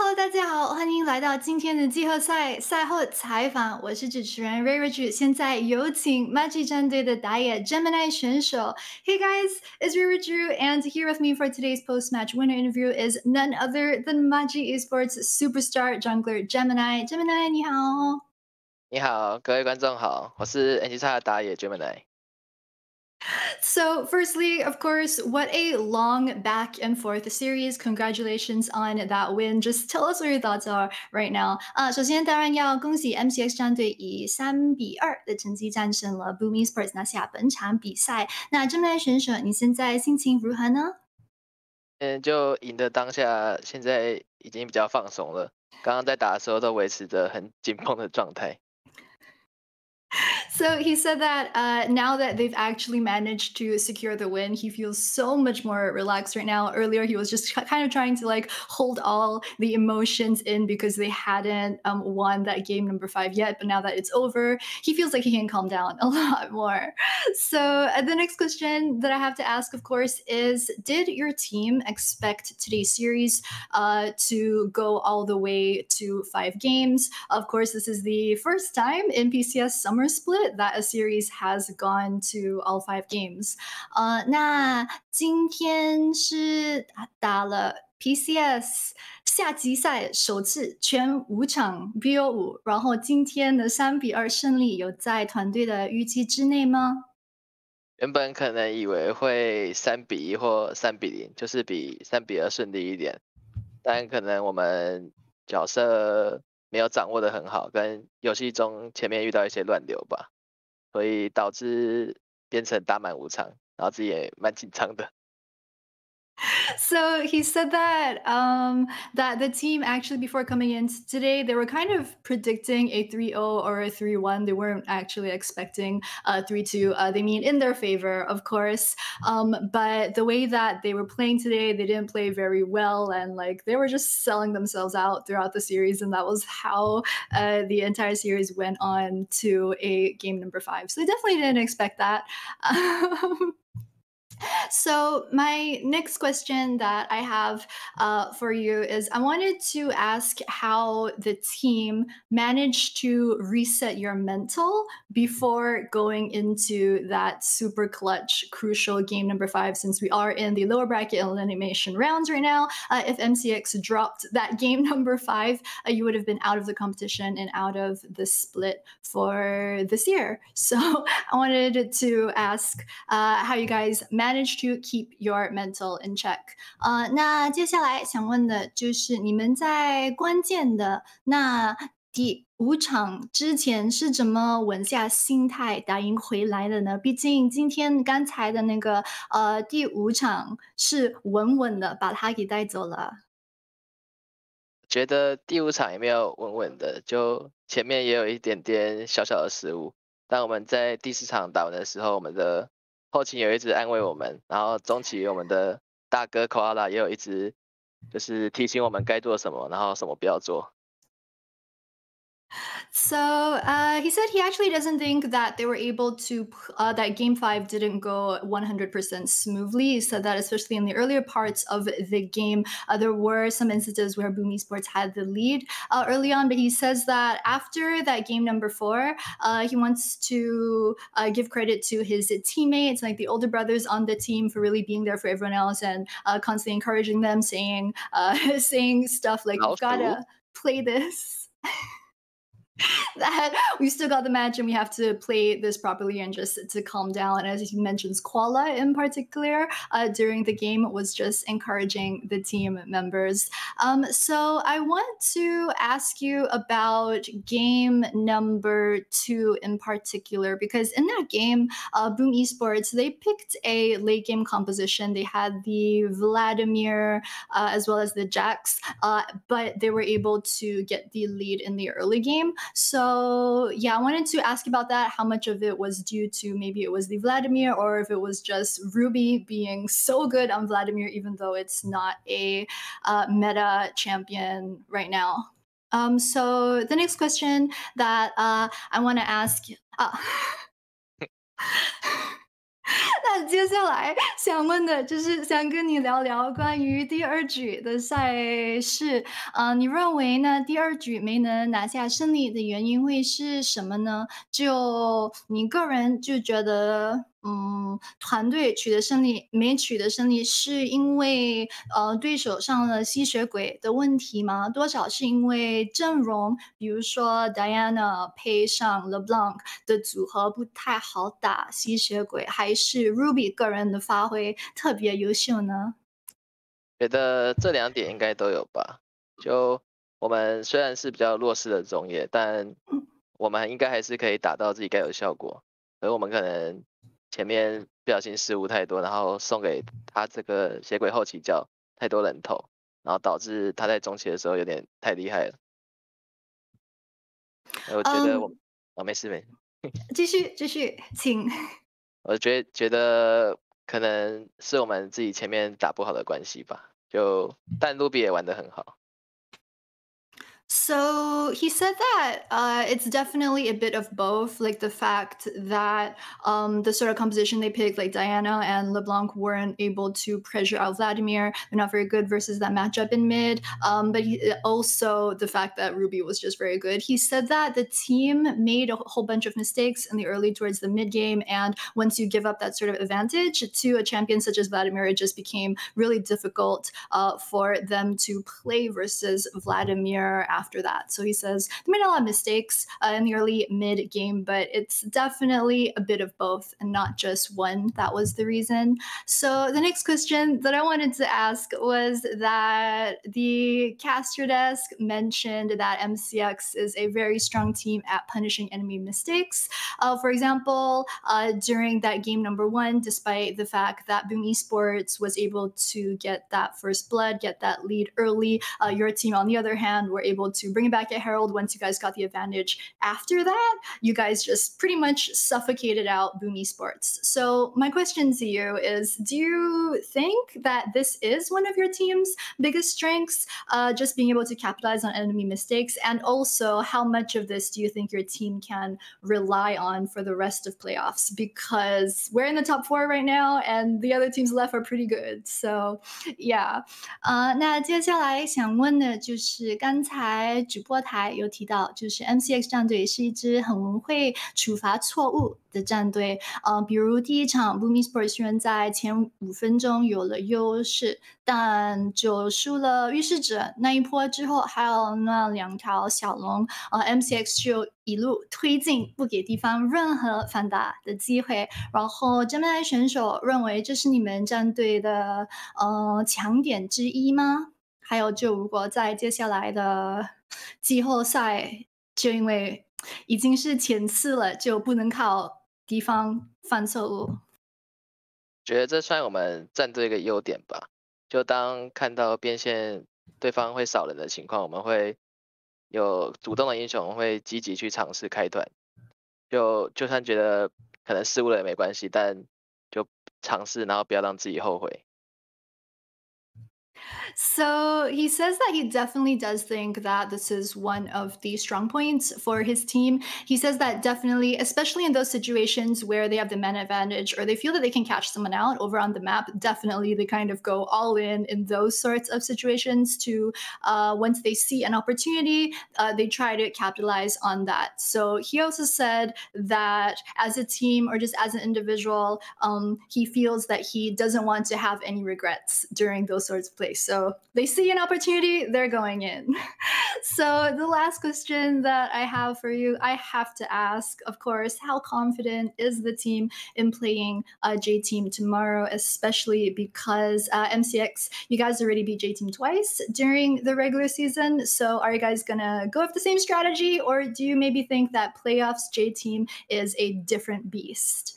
Hello，大家好，欢迎来到今天的季后赛赛后采访。我是主持人 Reirachuu，现在有请 MCX 战队的打野 Gemini 选手。Hey guys, it's Reirachuu, and here with me for today's post-match winner interview is none other than MCX Esports superstar jungler Gemini. Gemini，你好。你好，各位观众好，我是 MCX 的打野 Gemini。So, firstly, of course, what a long back and forth series. Congratulations on that win. Just tell us what your thoughts are right now. 首先当然要恭喜 MCX 战队以3-2的成绩战胜了 Boom Esports，拿下本场比赛。那这名选手，你现在心情如何呢？就赢的当下，现在已经比较放松了。刚刚在打的时候都维持着很紧绷的状态。So he said that now that they've actually managed to secure the win, he feels so much more relaxed right now. Earlier, he was just kind of trying to like hold all the emotions in because they hadn't won that game number 5 yet. But now that it's over, he feels like he can calm down a lot more. So the next question that I have to ask, of course, is: did your team expect today's series to go all the way to 5 games? Of course, this is the first time in PCS Summer Split that a series has gone to all 5 games. 那今天是打了 PCS 夏季赛首次全5场 BO5，然后今天的3-2胜利有在团队的预期之内吗？原本可能以为会3-1或3-0，就是比3-2顺利一点，但可能我们角色没有掌握得很好，跟游戏中前面遇到一些乱流吧，所以导致变成打满5场，然后自己也蛮紧张的。So he said that that the team actually before coming in today they were kind of predicting a 3-0 or a 3-1. They weren't actually expecting a 3-2. They mean in their favor, of course. But the way that they were playing today, they didn't play very well, and like they were just selling themselves out throughout the series, and that was how the entire series went on to a game number 5. So they definitely didn't expect that. So my next question that I have for you is I wanted to ask how the team managed to reset your mental before going into that super clutch, crucial game number 5, since we are in the lower bracket elimination rounds right now. If MCX dropped that game number 5, you would have been out of the competition and out of the split for this year. So I wanted to ask how you guys manage to keep your mental in check. 那接下来想问的就是你们在关键的那第5场之前是怎么稳下心态打赢回来的呢？毕竟今天刚才的那个第5场是稳稳的把他给带走了。觉得第5场也没有稳稳的，就前面也有一点点小小的失误，但我们在第4场打完的时候，我们的后勤有一直安慰我们，然后中期我们的大哥 Koala 也有一直就是提醒我们该做什么，然后什么不要做。So he said he actually doesn't think that they were able to, that game 5 didn't go 100% smoothly. He said that especially in the earlier parts of the game, there were some instances where Boom Esports had the lead early on, but he says that after that game number 4, he wants to give credit to his teammates, like the older brothers on the team, for really being there for everyone else and constantly encouraging them, saying saying stuff like, "You've gotta play this." That we still got the match and we have to play this properly and just to calm down. As he mentions, Koala in particular during the game was just encouraging the team members. So I want to ask you about game number 2 in particular, because in that game, Boom Esports, they picked a late game composition. They had the Vladimir as well as the Jax, but they were able to get the lead in the early game. So yeah, I wanted to ask about that, how much of it was due to maybe it was the Vladimir or if it was just Ruby being so good on Vladimir, even though it's not a meta champion right now. So the next question that I want to ask, 那接下来想问的就是想跟你聊聊关于第二局的赛事。你认为呢？第二局没能拿下胜利的原因会是什么呢？就你个人就觉得，团队取得胜利没取得胜利，是因为对手上了吸血鬼的问题吗？多少是因为阵容，比如说 Diana 配上 LeBlanc 的组合不太好打吸血鬼，还是 Ruby 个人的发挥特别优秀呢？觉得这2点应该都有吧。就我们虽然是比较弱势的中野，但我们应该还是可以打到自己该有的效果。而我们可能前面不小心失误太多，然后送给他这个血鬼后起脚太多人头，然后导致他在中期的时候有点太厉害了。我觉得嗯，没事没事，继续继续，请。我觉得可能是我们自己前面打不好的关系吧。但卢比也玩得很好。So he said that it's definitely a bit of both, like the fact that the sort of composition they picked, like Diana and LeBlanc, weren't able to pressure out Vladimir. They're not very good versus that matchup in mid. But also the fact that Ruby was just very good. He said that the team made a whole bunch of mistakes in the early towards the mid game, and once you give up that sort of advantage to a champion such as Vladimir, it just became really difficult for them to play versus Vladimir after that. So he says they made a lot of mistakes in the early mid game, but it's definitely a bit of both and not just one. That was the reason. So the next question that I wanted to ask was that the caster desk mentioned that MCX is a very strong team at punishing enemy mistakes. For example, during that game number 1, despite the fact that Boom Esports was able to get that first blood, get that lead early, your team, on the other hand, were able to bring it back at Herald once you guys got the advantage. After that, you guys just pretty much suffocated out Boom Esports. So my question to you is, do you think that this is one of your team's biggest strengths, just being able to capitalize on enemy mistakes? And also, how much of this do you think your team can rely on for the rest of playoffs? Because we're in the top 4 right now, and the other teams left are pretty good. So, yeah. 那接下来想问的就是刚才主播台有提到，就是 MCX 战队是一支很会处罚错误的战队。比如第一场 Boom Esports 虽然在前5分钟有了优势，但就输了预示者那一波之后，还有那2条小龙，MCX 就一路推进，不给对方任何反打的机会。然后 Gemini 选手认为这是你们战队的强点之一吗？还有就如果在接下来的季后赛，就因为已经是前4了，就不能靠敌方犯错误。觉得这算我们战队一个优点吧。就当看到边线对方会少人的情况，我们会有主动的英雄会积极去尝试开团。就算觉得可能失误了也没关系，但就尝试，然后不要让自己后悔。So he says that he definitely does think that this is one of the strong points for his team. He says that definitely, especially in those situations where they have the man advantage or they feel that they can catch someone out over on the map, definitely they kind of go all in those sorts of situations to once they see an opportunity, they try to capitalize on that. So he also said that as a team or just as an individual, he feels that he doesn't want to have any regrets during those sorts of plays. So they see an opportunity, they're going in. So the last question that I have for you, I have to ask, of course, how confident is the team in playing J Team tomorrow, especially because MCX, you guys already beat J Team twice during the regular season. So are you guys gonna go with the same strategy, or do you maybe think that playoffs J Team is a different beast?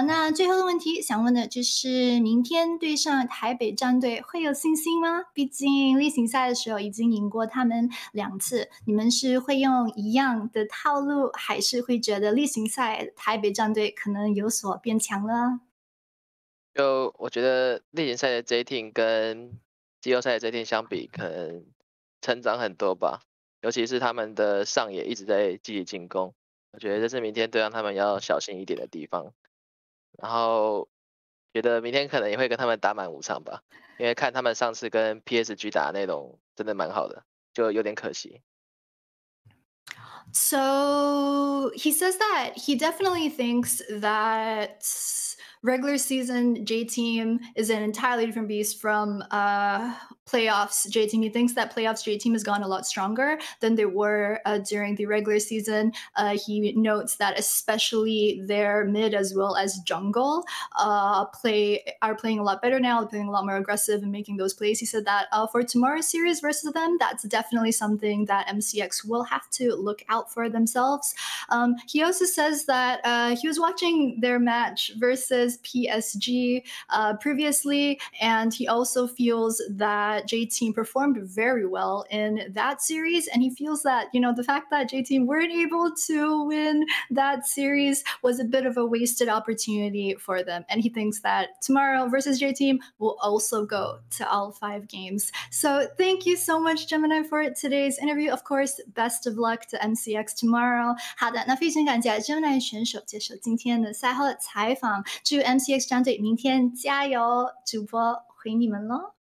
那最后的问题想问的就是明天对上台北战队会有信心吗？毕竟例行赛的时候已经赢过他们2次，你们是会用一样的套路，还是会觉得例行赛台北战队可能有所变强了？就我觉得例行赛的 J Team 跟季后赛的 J Team 相比，可能成长很多吧。尤其是他们的上野一直在积极进攻，我觉得这是明天对让他们要小心一点的地方。然后觉得明天可能也会跟他们打满5场吧，因为看他们上次跟 PSG 打的那种真的蛮好的，就有点可惜。So he says that he definitely thinks that regular season J team is an entirely different beast from playoffs J team. He thinks that playoffs J team has gone a lot stronger than they were during the regular season. He notes that especially their mid as well as jungle are playing a lot better now, playing a lot more aggressive and making those plays. He said that for tomorrow's series versus them, that's definitely something that MCX will have to look out for themselves. He also says that he was watching their match versus PSG previously, and he also feels that J Team performed very well in that series. And he feels that, the fact that J Team weren't able to win that series was a bit of a wasted opportunity for them. And he thinks that tomorrow versus J Team will also go to all 5 games. So thank you so much, Gemini, for today's interview. Of course, best of luck to MCX tomorrow. 好的，那非常感谢 Gemini 选手接受今天的赛后采访，祝 MCX 战队明天加油！主播回你们喽。